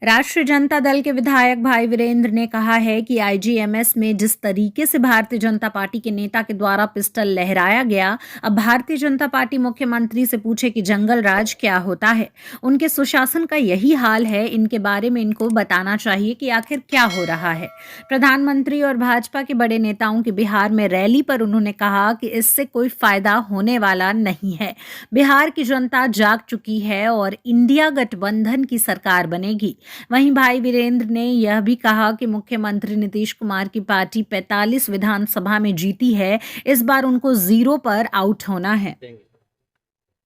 राष्ट्रीय जनता दल के विधायक भाई वीरेंद्र ने कहा है कि आईजीएमएस में जिस तरीके से भारतीय जनता पार्टी के नेता के द्वारा पिस्टल लहराया गया, अब भारतीय जनता पार्टी मुख्यमंत्री से पूछे कि जंगल राज क्या होता है। उनके सुशासन का यही हाल है। इनके बारे में इनको बताना चाहिए कि आखिर क्या हो रहा है। प्रधानमंत्री और भाजपा के बड़े नेताओं की बिहार में रैली पर उन्होंने कहा कि इससे कोई फायदा होने वाला नहीं है। बिहार की जनता जाग चुकी है और इंडिया गठबंधन की सरकार बनेगी। वहीं भाई वीरेंद्र ने यह भी कहा कि मुख्यमंत्री नीतीश कुमार की पार्टी 45 विधानसभा में जीती है, इस बार उनको 0 पर आउट होना है।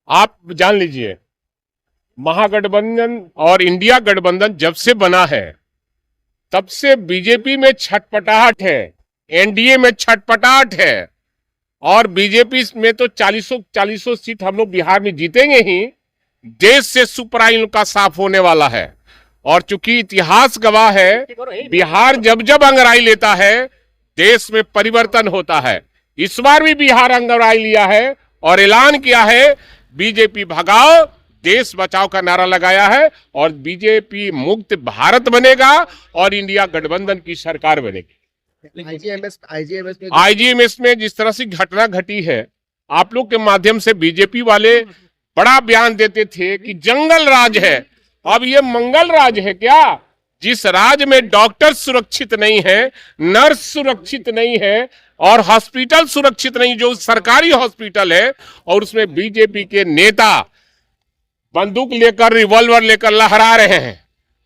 आप जान लीजिए, महागठबंधन और इंडिया गठबंधन जब से बना है तब से बीजेपी में छटपटाहट है, एनडीए में छटपटाहट है और बीजेपी में तो 40 सीट हम लोग बिहार में जीतेंगे ही। देश से सुपराइन का साफ होने वाला है और चूंकि इतिहास गवाह है, बिहार जब जब अंगड़ाई लेता है देश में परिवर्तन होता है। इस बार भी बिहार अंगड़ाई लिया है और ऐलान किया है बीजेपी भगाओ देश बचाओ का नारा लगाया है और बीजेपी मुक्त भारत बनेगा और इंडिया गठबंधन की सरकार बनेगी। आईजीएमएस में जिस तरह से घटना घटी है, आप लोग के माध्यम से बीजेपी वाले बड़ा बयान देते थे कि जंगल राज है। अब ये मंगल राज है क्या? जिस राज में डॉक्टर सुरक्षित नहीं है, नर्स सुरक्षित नहीं है और हॉस्पिटल सुरक्षित नहीं, जो सरकारी हॉस्पिटल है, और उसमें बीजेपी के नेता बंदूक लेकर रिवॉल्वर लेकर लहरा रहे हैं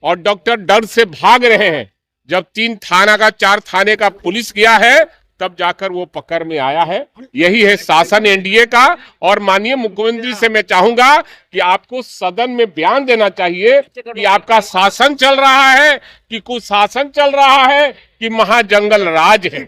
और डॉक्टर डर से भाग रहे हैं। जब 4 थाने का पुलिस गया है तब जाकर वो पकड़ में आया है। यही है शासन एनडीए का। और माननीय मुख्यमंत्री से मैं चाहूंगा कि आपको सदन में बयान देना चाहिए कि आपका शासन चल रहा है कि कुशासन चल रहा है कि महाजंगल राज है।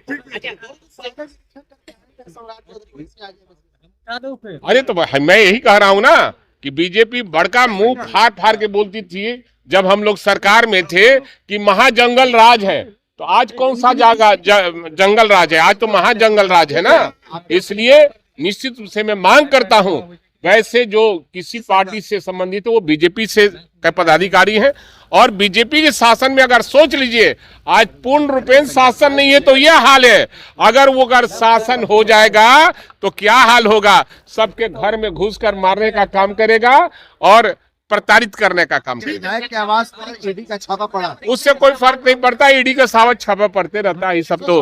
अरे तो मैं यही कह रहा हूं ना कि बीजेपी बड़का मुंह फाड़ फाड़ के बोलती थी जब हम लोग सरकार में थे कि महाजंगल राज है, तो आज कौन सा जंगल राज है? आज तो महाजंगल राज है ना। इसलिए निश्चित रूप से मैं मांग करता हूं, वैसे जो किसी पार्टी से संबंधित है वो बीजेपी से पदाधिकारी हैं और बीजेपी के शासन में अगर सोच लीजिए आज पूर्ण रूपेण शासन नहीं है तो यह हाल है। अगर शासन हो जाएगा तो क्या हाल होगा? सबके घर में घुसकर मारने का काम करेगा और प्रताड़ित करने का काम करेगा। के आवाज पर ईडी का छापा पड़ा, उससे कोई फर्क नहीं पड़ता। ईडी का सावत छापा पड़ते रहता है। ये सब तो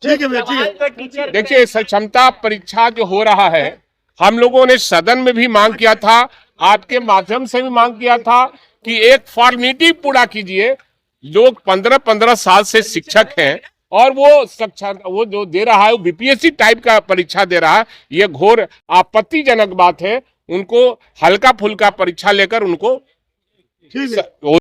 ठीक है। देखिए, क्षमता परीक्षा जो हो रहा है, हम लोगों ने सदन में भी मांग किया था, आपके माध्यम से भी मांग किया था कि एक फॉर्मेलिटी पूरा कीजिए। लोग 15-15 साल से शिक्षक हैं और वो जो दे रहा है वो बीपीएससी टाइप का परीक्षा दे रहा है। ये घोर आपत्तिजनक बात है। उनको हल्का फुल्का परीक्षा लेकर उनको